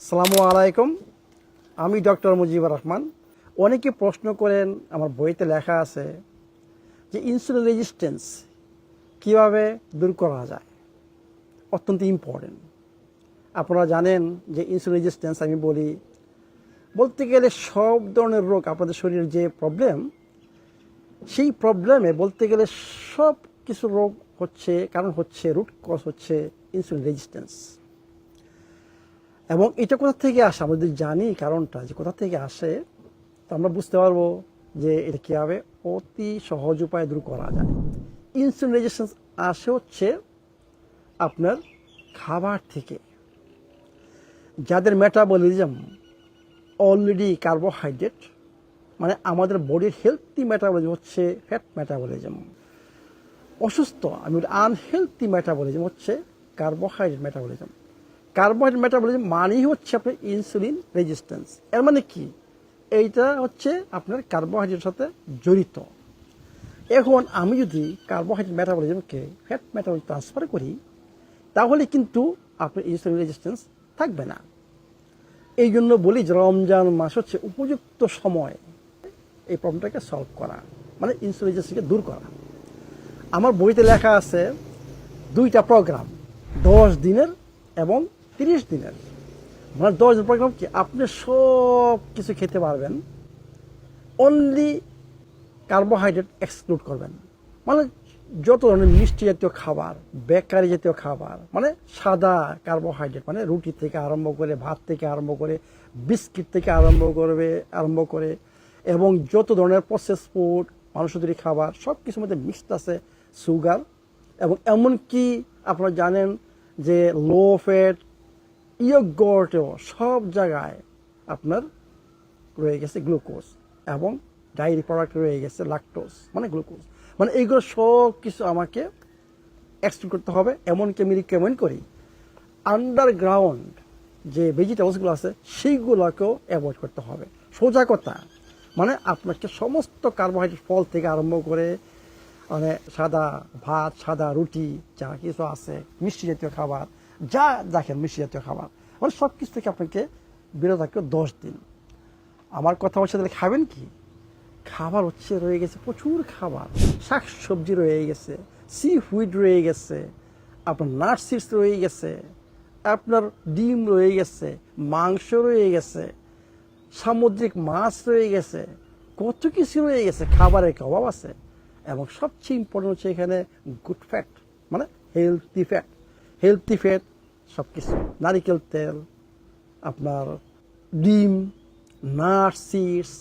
আসসালামু আলাইকুম। আমি ডক্টর মুজিবুর রহমান। অনেকে প্রশ্ন করেন, আমার বইতে লেখা আছে যে ইনসুলিন রেজিস্ট্যান্স কীভাবে দূর করা যায়। অত্যন্ত ইম্পর্টেন্ট। আপনারা জানেন যে ইনসুলিন রেজিস্ট্যান্স আমি বলতে গেলে সব ধরনের রোগ, আপনাদের শরীরের যে প্রবলেম, সেই প্রবলেমে বলতে গেলে সব কিছু রোগ হচ্ছে, কারণ হচ্ছে রুট কজ হচ্ছে ইনসুলিন রেজিস্ট্যান্স। এবং এটা কোথা থেকে আসে, আমরা যদি জানি কারণটা যে কোথা থেকে আসে, তো আমরা বুঝতে পারবো যে এটা কীভাবে অতি সহজ উপায়ে দূর করা যায়। ইনসুলিন রেজিস্ট্যান্স আসে হচ্ছে আপনার খাবার থেকে। যাদের মেটাবলিজম অলরেডি কার্বোহাইড্রেট, মানে আমাদের বডির হেলথি মেটাবলিজম হচ্ছে ফ্যাট মেটাবলিজম, অসুস্থ আনহেলথি মেটাবলিজম হচ্ছে কার্বোহাইড্রেট মেটাবলিজম। কার্বোহাইড্রেট মেটাবলিজম মানেই হচ্ছে আপনার ইনসুলিন রেজিস্ট্যান্স। এর মানে কি, এইটা হচ্ছে আপনার কার্বোহাইড্রেটের সাথে জড়িত। এখন আমি যদি কার্বোহাইড্রেট মেটাবলিজমকে ফ্যাট মেটাবলিজম ট্রান্সফার করি, তাহলে কিন্তু আপনার ইনসুলিন রেজিস্ট্যান্স থাকবে না। এই জন্য বলি যে রমজান মাস হচ্ছে উপযুক্ত সময় এই প্রবলেমটাকে সলভ করা, মানে ইনসুলিন রেজিস্ট্যান্সকে দূর করা। আমার বইতে লেখা আছে 2টা প্রোগ্রাম, 10 দিনের এবং 30 দিনের। মানে 10 দিনের প্রোগ্রাম কি, আপনি সব কিছু খেতে পারবেন, অনলি কার্বোহাইড্রেট এক্সক্লুড করবেন। মানে যত ধরনের মিষ্টি জাতীয় খাবার, বেকারি জাতীয় খাবার, মানে সাদা কার্বোহাইড্রেট, মানে রুটি থেকে আরম্ভ করে, ভাত থেকে আরম্ভ করে, বিস্কিট থেকে আরম্ভ করে এবং যত ধরনের প্রসেস ফুড, মানুষের তৈরি খাবার, সব কিছুর মধ্যে মিক্সড আছে সুগার। এবং এমনকি আপনারা জানেন যে লো ফ্যাট ইয়োগর্টেও সব জায়গায় আপনার রয়ে গেছে গ্লুকোজ, এবং ডায়েরি প্রোডাক্ট রয়ে গেছে ল্যাকটোজ, মানে গ্লুকোজ। মানে এইগুলো সব কিছু আমাকে এক্সক্লুড করতে হবে। এমনকি আমি রিকমেন্ড করি আন্ডারগ্রাউন্ড যে ভেজিটেবলসগুলো আছে সেইগুলোকেও অ্যাভয়েড করতে হবে। সোজা কথা, মানে আপনাকে সমস্ত কার্বোহাইড্রেট, ফল থেকে আরম্ভ করে, মানে সাদা ভাত, সাদা রুটি, যা কিছু আছে, মিষ্টি জাতীয় খাবার, যা দেখেন মিষ্টি জাতীয় খাবার, মানে সব কিছু থেকে আপনাকে বিরত থাকবে 10 দিন। আমার কথা হচ্ছে তাহলে খাবেন কি? খাবার হচ্ছে রয়ে গেছে প্রচুর খাবার, শাক সবজি রয়ে গেছে, সি ফুড রয়ে গেছে, আপনার নাট সিডস রয়ে গেছে, আপনার ডিম রয়ে গেছে, মাংস রয়ে গেছে, সামুদ্রিক মাছ রয়ে গেছে, কত কিছু রয়ে গেছে, খাবারের অভাব আছে। এবং সবচেয়ে ইম্পর্টেন্ট হচ্ছে এখানে গুড ফ্যাট, মানে হেলথি ফ্যাট। হেলথি ফ্যাট সব কিছু, নারিকেল তেল, আপনার ডিম, নাট সিডস,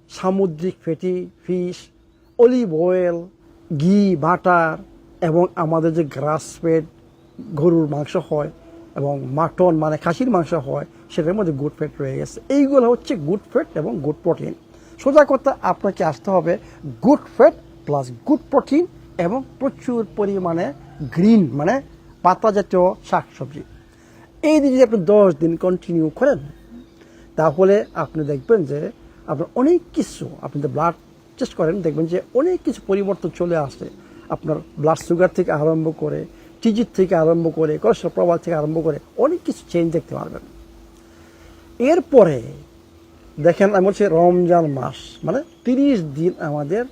সামুদ্রিক ফ্যাটি ফিশ, অলিভ অয়েল, ঘি, বাটার, এবং আমাদের যে গ্রাস ফেড গরুর মাংস হয় এবং মাটন মানে খাসির মাংস হয়, সেটার মধ্যে গুড ফ্যাট রয়ে গেছে। এইগুলো হচ্ছে গুড ফ্যাট এবং গুড প্রোটিন। সোজা কথা, আপনাকে আসতে হবে good fat plus good protein এবং প্রচুর পরিমাণে গ্রিন, মানে পাতা জাতীয় শাকসবজি। এই দিয়ে যদি আপনি 10 দিন কন্টিনিউ করেন, তাহলে আপনি দেখবেন যে আপনার অনেক কিছু, আপনি যদি ব্লাড টেস্ট করেন দেখবেন যে অনেক কিছু পরিবর্তন চলে আসে। আপনার ব্লাড সুগার থেকে আরম্ভ করে, টিজিট থেকে আরম্ভ করে, কোলেস্টেরল প্রবাল থেকে আরম্ভ করে অনেক কিছু চেঞ্জ দেখতে পারবেন। এরপরে দেখেন, আমি বলছি রমজান মাস মানে 30 দিন আমাদের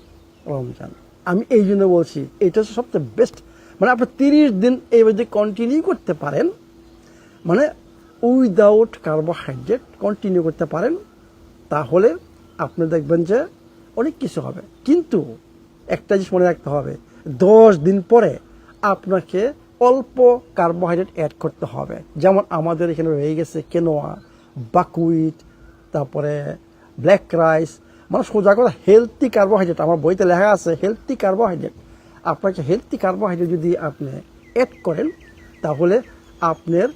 রমজান। আমি এই জন্য বলছি এটা হচ্ছে সবচেয়ে বেস্ট। মানে আপনি 30 দিন এইভাবে যদি কন্টিনিউ করতে পারেন, মানে উইদাউট কার্বোহাইড্রেট কন্টিনিউ করতে পারেন, তাহলে আপনি দেখবেন যে অনেক কিছু হবে। কিন্তু একটা জিনিস মনে রাখতে হবে, 10 দিন পরে আপনাকে অল্প কার্বোহাইড্রেট অ্যাড করতে হবে। যেমন আমাদের এখানে রয়ে গেছে কেনোয়া, বাকুইট, তারপরে ব্ল্যাক রাইস, মানে সোজা কথা হেলথি কার্বোহাইড্রেট। আমার বইতে লেখা আছে হেলথি কার্বোহাইড্রেট। আপনাকে হেলথি কার্বোহাইড্রেট যদি আপনি অ্যাড করেন, তাহলে আপনার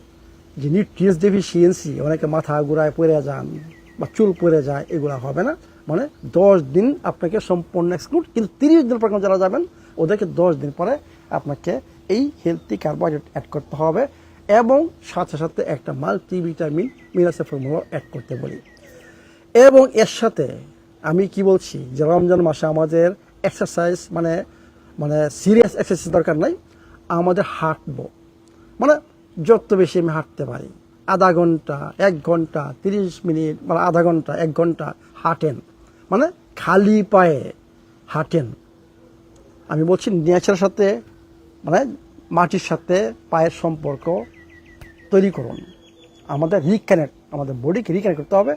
যে নিউট্রিয়েন্টস ডেফিসিয়েন্সি, অনেকে মাথা ঘুরায় পড়ে যান বা চুল পড়ে যায়, এগুলো হবে না। মানে 10 দিন আপনাকে সম্পূর্ণ এক্সক্লুড, কিন্তু 30 দিন পর যারা যাবেন ওদেরকে 10 দিন পরে আপনাকে এই হেলথি কার্বোহাইড্রেট অ্যাড করতে হবে, এবং সাথে সাথে একটা মাল্টিভিটামিন মিনারেলস ফর্মুলা অ্যাড করতে বলি। এবং এর সাথে আমি কি বলছি যে রমজান মাসে আমাদের এক্সারসাইজ, মানে সিরিয়াস এক্সারসাইজ দরকার নাই, আমাদের হাঁটবো, মানে যত বেশি আমি হাঁটতে পারি আধা ঘন্টা 1 ঘন্টা 30 মিনিট মানে আধা ঘন্টা 1 ঘন্টা হাঁটেন, মানে খালি পায়ে হাঁটেন। আমি বলছি নেচারের সাথে মানে মাটির সাথে পায়ের সম্পর্ক তৈরি করুন। আমাদের রিকানেক্ট, আমাদের বডিকে রিকানেক্ট করতে হবে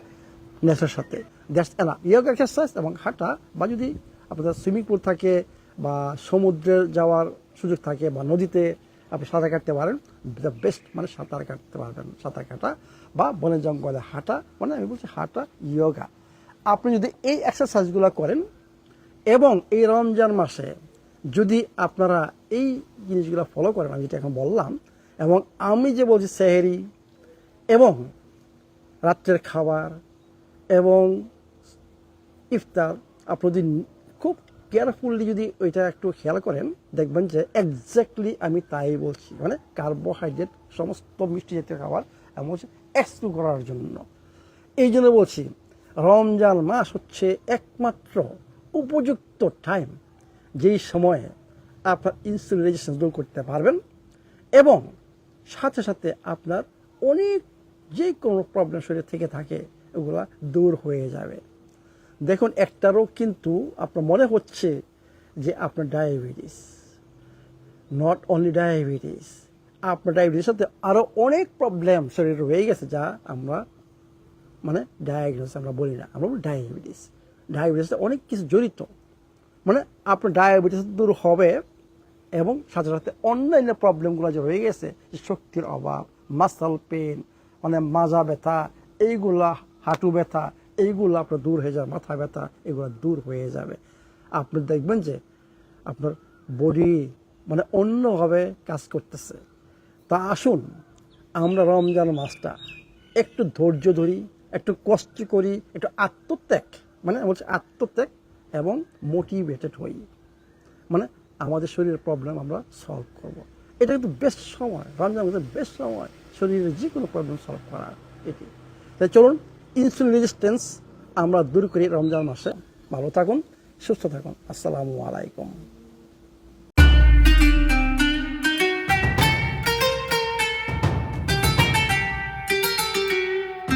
নেচারের সাথে। That's enough. ইয়োগা এক্সারসাইজ এবং হাঁটা, বা যদি আপনাদের সুইমিং পুল থাকে বা সমুদ্রে যাওয়ার সুযোগ থাকে বা নদীতে আপনি সাঁতার কাটতে পারেন, দ্য বেস্ট। মানে সাঁতার কাটতে পারবেন, সাঁতার কাটা বা বনে জঙ্গলে হাঁটা, মানে আমি বলছি হাঁটা ইয়োগা। আপনি যদি এই এক্সারসাইজগুলো করেন এবং এই রমজান মাসে যদি আপনারা এই জিনিসগুলো ফলো করেন, আমি যেটা এখন বললাম, এবং আমি যে বলছি সেহেরি এবং রাত্রের খাবার এবং ইফতার, আপনি যদি খুব কেয়ারফুলি যদি ওইটা একটু খেয়াল করেন, দেখবেন যে এক্স্যাক্টলি আমি তাই বলছি। মানে কার্বোহাইড্রেট, সমস্ত মিষ্টি জাতীয় খাবার এমন হচ্ছে এক্সক্লুড করার জন্য। এই জন্য বলছি রমজান মাস হচ্ছে একমাত্র উপযুক্ত টাইম যেই সময়ে আপনার ইনসুলিন রেজিস্ট্যান্স দূর করতে পারবেন এবং সাথে সাথে আপনার অনেক যে কোনো প্রবলেম শরীর থেকে থাকে ওগুলো দূর হয়ে যাবে। দেখুন, একটা রোগ কিন্তু আপনার মনে হচ্ছে যে আপনার ডায়াবেটিস, নট অনলি ডায়াবেটিস, আপনার ডায়াবেটিসের সাথে আরও অনেক প্রবলেম শরীরে রয়ে গেছে যা আমরা মানে ডায়াগনোসিস আমরা বলি না, আমরা বলি ডায়াবেটিস। ডায়াবেটিসে অনেক কিছু জড়িত। মানে আপনার ডায়াবেটিস দূর হবে এবং সাথে সাথে অন্যান্য প্রবলেমগুলো যে রয়ে গেছে, শক্তির অভাব, মাসল পেন, মানে মাজা ব্যথা, এইগুলা, হাঁটু ব্যথা, এইগুলো আপনার দূর হয়ে যাবে, মাথা ব্যথা এগুলো দূর হয়ে যাবে। আপনি দেখবেন যে আপনার বডি মানে অন্যভাবে কাজ করতেছে। তা আসুন আমরা রমজান মাসটা একটু ধৈর্য ধরি, একটু কষ্ট করি, একটু আত্মত্যাগ, মানে বলছে আত্মত্যাগ এবং মোটিভেটেড হই, মানে আমাদের শরীরের প্রবলেম আমরা সলভ করব। এটা কিন্তু বেস্ট সময়, রমজান মাসের বেস্ট সময় শরীরের যে কোনো প্রবলেম সলভ করার। এটি তাই চলুন ইনসুলিন রেজিস্ট্যান্স আমরা দূর করি রমজান মাসে। ভালো থাকুন, সুস্থ থাকুন। আসসালামু আলাইকুম।